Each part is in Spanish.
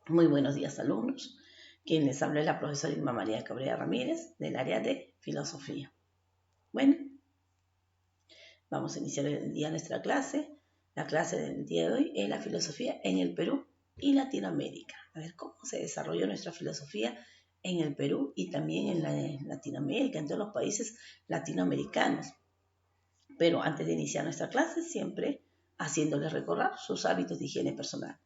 Muy buenos días, alumnos. Quien les habla es la profesora Irma María Cabrera Ramírez, del área de Filosofía. Bueno, vamos a iniciar el día nuestra clase. La clase del día de hoy es la filosofía en el Perú y Latinoamérica. A ver cómo se desarrolló nuestra filosofía en el Perú y también en Latinoamérica, en todos los países latinoamericanos. Pero antes de iniciar nuestra clase, siempre haciéndoles recordar sus hábitos de higiene personal,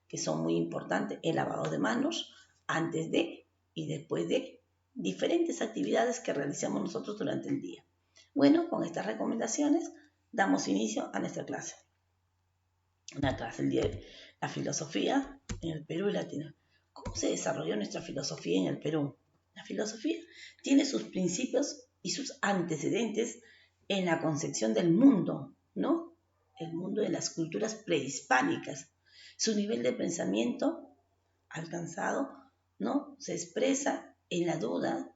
que son muy importantes: el lavado de manos antes de y después de diferentes actividades que realizamos nosotros durante el día. Bueno, con estas recomendaciones damos inicio a nuestra clase. Una clase el día de la filosofía en el Perú y Latinoamérica. ¿Cómo se desarrolló nuestra filosofía en el Perú? La filosofía tiene sus principios y sus antecedentes en la concepción del mundo, ¿no? El mundo de las culturas prehispánicas. Su nivel de pensamiento alcanzado, ¿no?, se expresa en la duda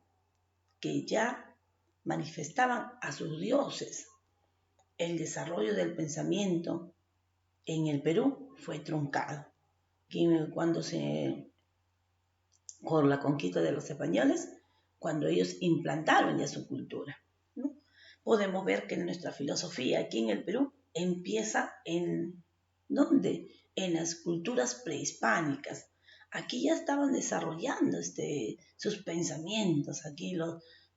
que ya manifestaban a sus dioses. El desarrollo del pensamiento en el Perú fue truncado con la conquista de los españoles, cuando ellos implantaron ya su cultura, ¿no? Podemos ver que nuestra filosofía aquí en el Perú empieza ¿dónde? En las culturas prehispánicas. Aquí ya estaban desarrollando sus pensamientos, aquí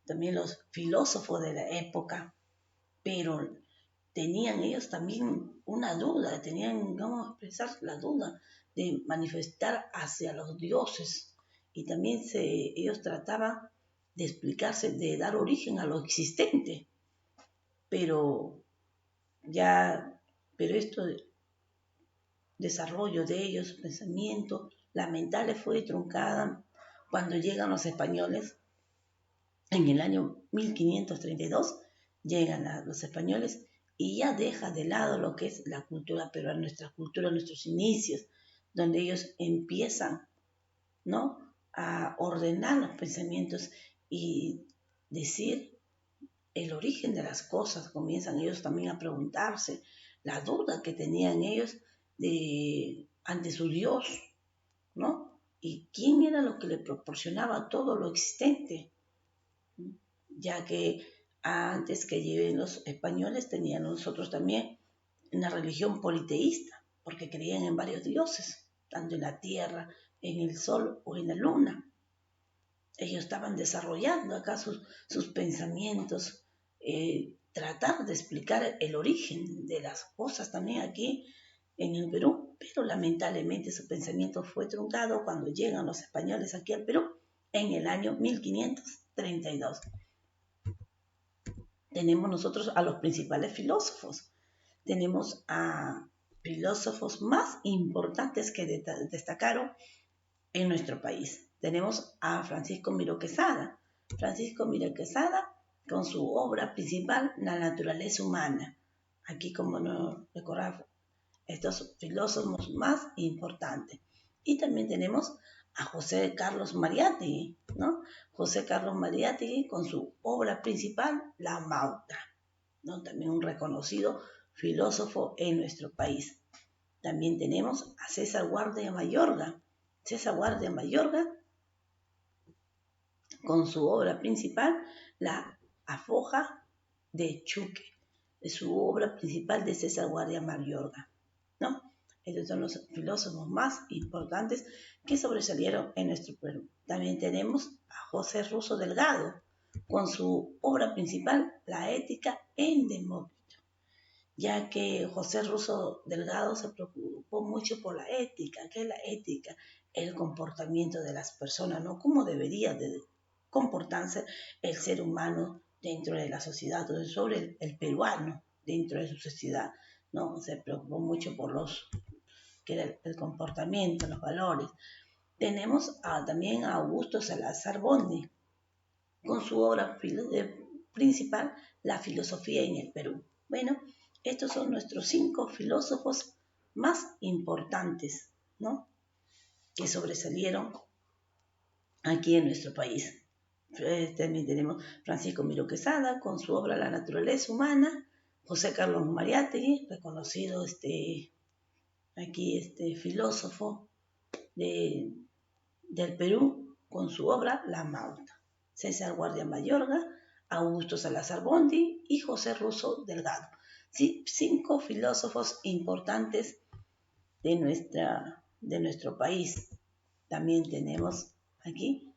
también los filósofos de la época, pero tenían ellos también una duda, vamos a expresar la duda de manifestar hacia los dioses, y también ellos trataban de explicarse, de dar origen a lo existente, pero esto desarrollo de ellos, pensamiento lamentable, fue truncada cuando llegan los españoles en el año 1532. Llegan los españoles y ya deja de lado lo que es la cultura peruana, nuestra cultura, nuestros inicios, donde ellos empiezan, ¿no?, a ordenar los pensamientos y decir el origen de las cosas. Comienzan ellos también a preguntarse la duda que tenían ellos ante su Dios, ¿no? Y quién era lo que le proporcionaba todo lo existente, ya que antes que lleguen los españoles teníamos nosotros también una religión politeísta, porque creían en varios dioses, tanto en la tierra, en el sol o en la luna. Ellos estaban desarrollando acá sus pensamientos, tratar de explicar el origen de las cosas también aquí en el Perú, pero lamentablemente su pensamiento fue truncado cuando llegan los españoles aquí al Perú en el año 1532. Tenemos nosotros a los principales filósofos. Tenemos a filósofos más importantes que destacaron en nuestro país. Tenemos a Francisco Miró Quesada. Francisco Miró Quesada, con su obra principal, La naturaleza humana. Aquí, como no recordar, estos filósofos más importantes. Y también tenemos a José Carlos Mariátegui, ¿no? José Carlos Mariátegui, con su obra principal, La Mauta, ¿no? También un reconocido filósofo en nuestro país. También tenemos a César Guardia Mayorga. César Guardia Mayorga, con su obra principal, La Afoja de Chuque. Es su obra principal de César Guardia Mayorga, ¿no? Estos son los filósofos más importantes que sobresalieron en nuestro Perú. También tenemos a José Russo Delgado, con su obra principal, La ética en Demócrito, ya que José Russo Delgado se preocupó mucho por la ética. ¿Qué es la ética? El comportamiento de las personas, ¿no? Cómo debería de comportarse el ser humano dentro de la sociedad, sobre el peruano dentro de su sociedad, ¿no? Se preocupó mucho por que era el comportamiento, los valores. Tenemos también a Augusto Salazar Bondy, con su obra principal, La filosofía en el Perú. Bueno, estos son nuestros 5 filósofos más importantes, ¿no?, que sobresalieron aquí en nuestro país. También tenemos Francisco Miró Quesada, con su obra La naturaleza humana. José Carlos Mariátegui, reconocido filósofo, del Perú con su obra La Mauta, César Guardia Mayorga, Augusto Salazar Bondy y José Russo Delgado. Sí, 5 filósofos importantes de nuestro país. También tenemos aquí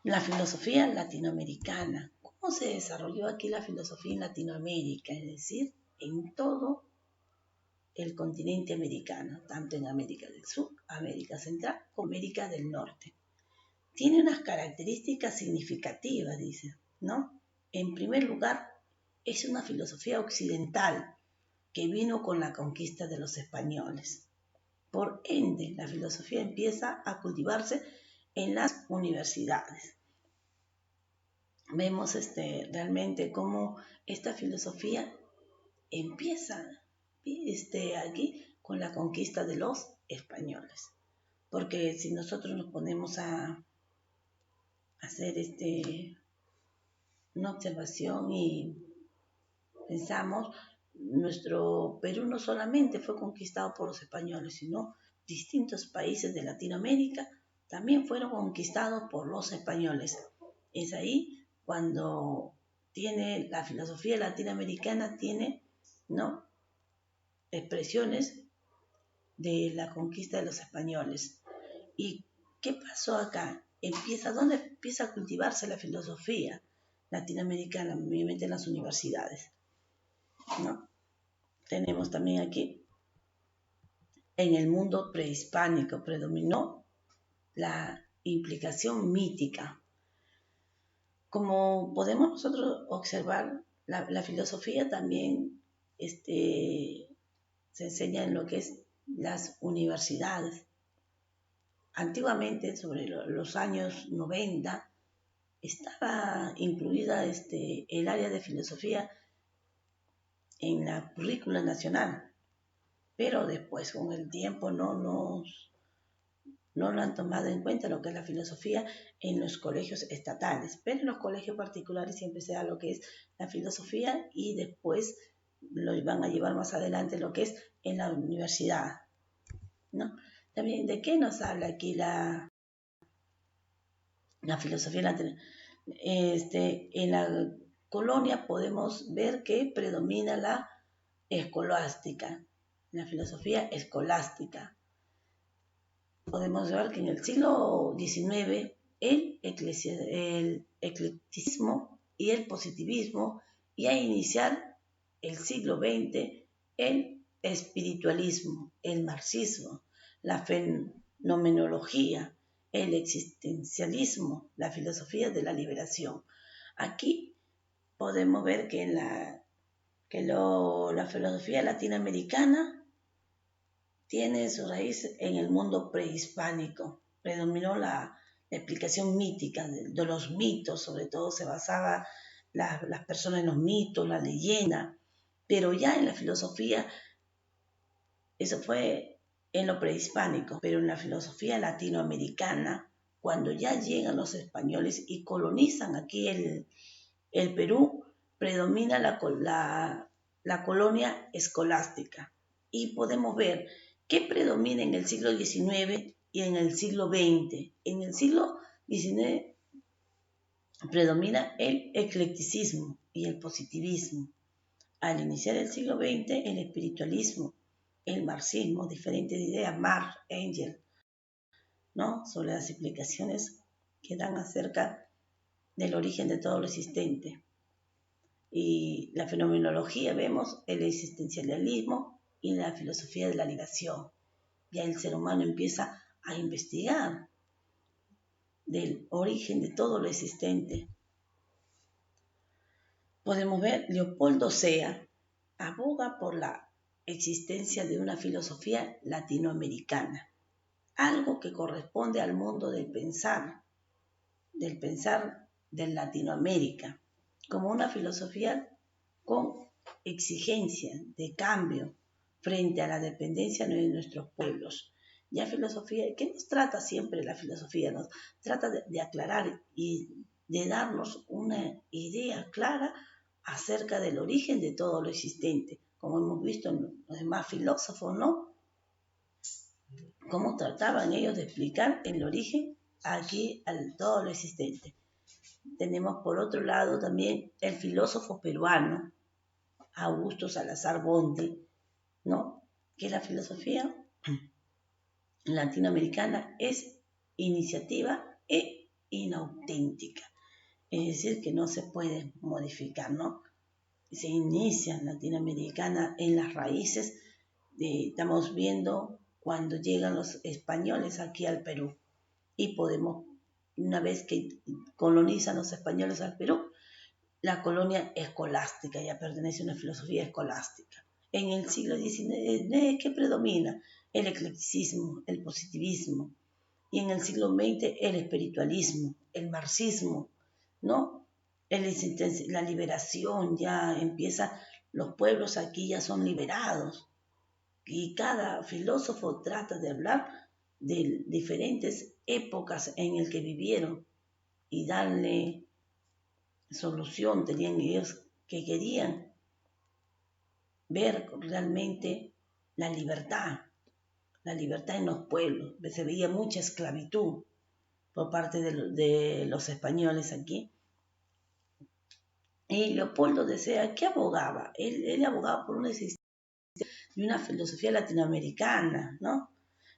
la filosofía latinoamericana. ¿Cómo se desarrolló aquí la filosofía en Latinoamérica? Es decir, en todo el continente americano, tanto en América del Sur, América Central como América del Norte. Tiene unas características significativas, dice, ¿no? En primer lugar, es una filosofía occidental que vino con la conquista de los españoles. Por ende, la filosofía empieza a cultivarse en las universidades. Vemos realmente cómo esta filosofía empieza aquí con la conquista de los españoles. Porque si nosotros nos ponemos a hacer una observación y pensamos, nuestro Perú no solamente fue conquistado por los españoles, sino distintos países de Latinoamérica también fueron conquistados por los españoles. Es ahí cuando tiene la filosofía latinoamericana, tiene, ¿no?, expresiones de la conquista de los españoles. ¿Y qué pasó acá? ¿Dónde empieza a cultivarse la filosofía latinoamericana? Obviamente en las universidades, ¿no? Tenemos también aquí, en el mundo prehispánico predominó la implicación mítica. Como podemos nosotros observar, la filosofía también se enseña en lo que es las universidades. Antiguamente, sobre los años 90, estaba incluida el área de filosofía en la currícula nacional, pero después con el tiempo no lo han tomado en cuenta lo que es la filosofía en los colegios estatales, pero en los colegios particulares siempre se da lo que es la filosofía y después lo van a llevar más adelante lo que es en la universidad, ¿no? También, ¿de qué nos habla aquí la filosofía latina? En la colonia podemos ver que predomina la escolástica, la filosofía escolástica. Podemos ver que en el siglo XIX el eclecticismo y el positivismo, y a iniciar el siglo XX el espiritualismo, el marxismo, la fenomenología, el existencialismo, la filosofía de la liberación. Aquí podemos ver que la filosofía latinoamericana tiene su raíz en el mundo prehispánico. Predominó la explicación mítica de los mitos, sobre todo se basaba las personas en los mitos, la leyenda, pero ya en la filosofía, eso fue en lo prehispánico, pero en la filosofía latinoamericana, cuando ya llegan los españoles y colonizan aquí el Perú, predomina la colonia escolástica. Y podemos ver qué predomina en el siglo XIX y en el siglo XX. En el siglo XIX predomina el eclecticismo y el positivismo. Al iniciar el siglo XX, el espiritualismo, el marxismo, diferentes ideas, Marx, Engels, ¿no?, sobre las explicaciones que dan acerca del origen de todo lo existente. Y la fenomenología, vemos el existencialismo y la filosofía de la liberación. Ya el ser humano empieza a investigar del origen de todo lo existente. Podemos ver, Leopoldo Sea aboga por la existencia de una filosofía latinoamericana, algo que corresponde al mundo del pensar de Latinoamérica, como una filosofía con exigencia de cambio frente a la dependencia de nuestros pueblos. Ya filosofía, ¿qué nos trata siempre la filosofía? Nos trata de aclarar y de darnos una idea clara acerca del origen de todo lo existente, como hemos visto en los demás filósofos, ¿no? cómo trataban ellos de explicar el origen aquí a todo lo existente. Tenemos por otro lado también el filósofo peruano, Augusto Salazar Bonde, ¿no? Que la filosofía latinoamericana es iniciativa e inauténtica, es decir, que no se puede modificar, ¿no? Se inicia en latinoamericana en las raíces, estamos viendo cuando llegan los españoles aquí al Perú y podemos, una vez que colonizan los españoles al Perú, la colonia escolástica, ya pertenece a una filosofía escolástica. En el siglo XIX, ¿qué predomina? El eclecticismo, el positivismo. Y en el siglo XX, el espiritualismo, el marxismo, ¿no? La liberación, ya empieza, los pueblos aquí ya son liberados. Y cada filósofo trata de hablar de diferentes épocas en el que vivieron y darle solución. Tenían ellos que querían ver realmente la libertad en los pueblos. Se veía mucha esclavitud por parte de los españoles aquí. Y Leopoldo decía, ¿qué abogaba? Él abogaba por una existencia de una filosofía latinoamericana, ¿no?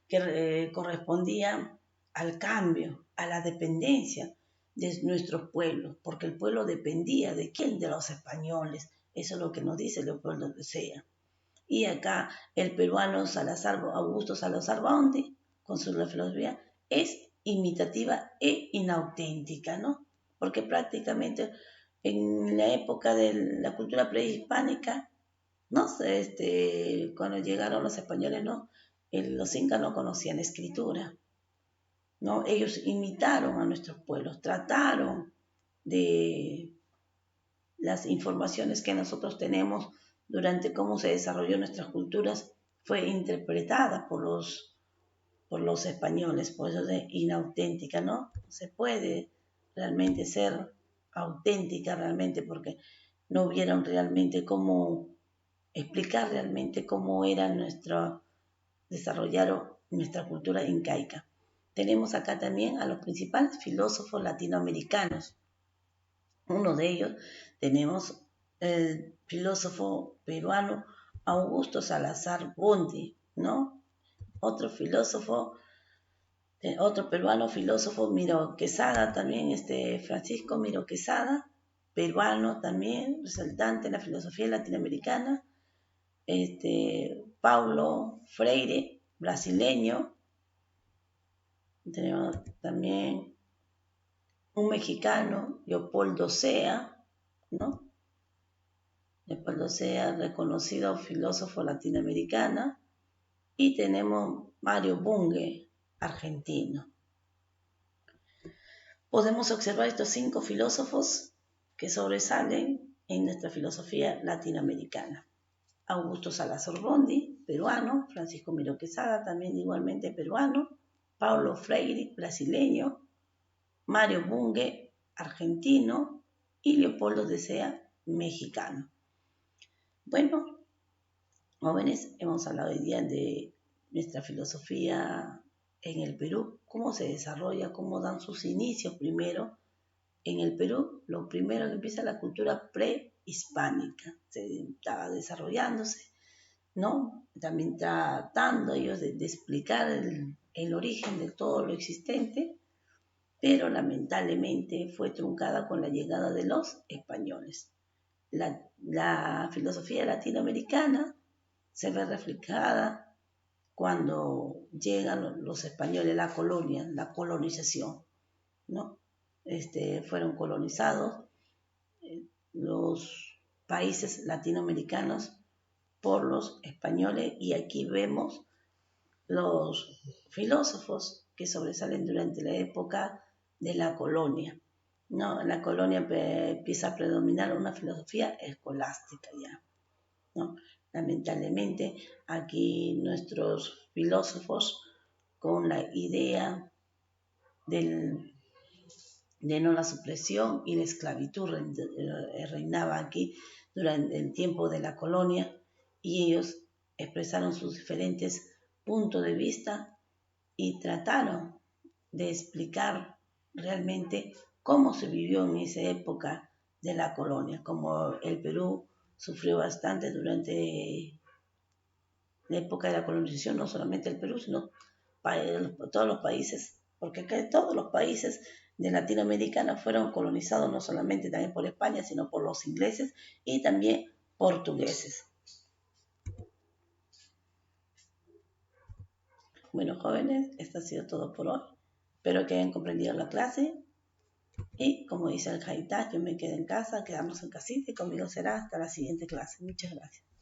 Que correspondía al cambio, a la dependencia de nuestros pueblos, porque el pueblo dependía de quién, de los españoles. Eso es lo que nos dice Leopoldo Desea. Y acá el peruano Augusto Salazar Bonde, con su filosofía, es imitativa e inauténtica, ¿no? Porque prácticamente en la época de la cultura prehispánica, no sé, cuando llegaron los españoles, ¿no? Los incas no conocían escritura, ¿no? Ellos imitaron a nuestros pueblos, trataron de las informaciones que nosotros tenemos durante cómo se desarrolló nuestras culturas, fue interpretada por los españoles, por eso es inauténtica, ¿no? Se puede realmente ser auténtica realmente porque no vieron realmente cómo explicar realmente cómo era desarrollaron nuestra cultura incaica. Tenemos acá también a los principales filósofos latinoamericanos. Uno de ellos tenemos el filósofo peruano Augusto Salazar Bonde, ¿no? Otro peruano filósofo, Miro Quesada también, Francisco Miro Quesada, peruano también, resaltante en la filosofía latinoamericana, Paulo Freire, brasileño. Tenemos también un mexicano, Leopoldo Sea, ¿no? Leopoldo Sea, reconocido filósofo latinoamericano. Y tenemos Mario Bunge, argentino. Podemos observar estos 5 filósofos que sobresalen en nuestra filosofía latinoamericana. Augusto Salazar Bonde, peruano, Francisco Miro Quesada, también igualmente peruano, Paulo Freire, brasileño, Mario Bunge, argentino, y Leopoldo Desea, mexicano. Bueno, jóvenes, hemos hablado hoy día de nuestra filosofía en el Perú, cómo se desarrolla, cómo dan sus inicios primero. En el Perú, lo primero que empieza la cultura prehispánica, se estaba desarrollándose, ¿no? También tratando ellos de explicar el origen de todo lo existente, pero lamentablemente fue truncada con la llegada de los españoles. La filosofía latinoamericana se ve reflejada cuando llegan los españoles, la colonia, la colonización, ¿no? Fueron colonizados los países latinoamericanos por los españoles y aquí vemos los filósofos que sobresalen durante la época de la colonia. ¿No? En la colonia empieza a predominar una filosofía escolástica ya, ¿no? Lamentablemente aquí nuestros filósofos con la idea de no la supresión y la esclavitud reinaba aquí durante el tiempo de la colonia y ellos expresaron sus diferentes puntos de vista y trataron de explicar realmente cómo se vivió en esa época de la colonia, como el Perú sufrió bastante durante la época de la colonización, no solamente el Perú, sino todos los países, porque acá todos los países de Latinoamérica fueron colonizados no solamente también por España, sino por los ingleses y también portugueses. Bueno, jóvenes, esto ha sido todo por hoy. Espero que hayan comprendido la clase. Y como dice el Haitá, yo me quedo en casa, quedamos en casita y conmigo será hasta la siguiente clase. Muchas gracias.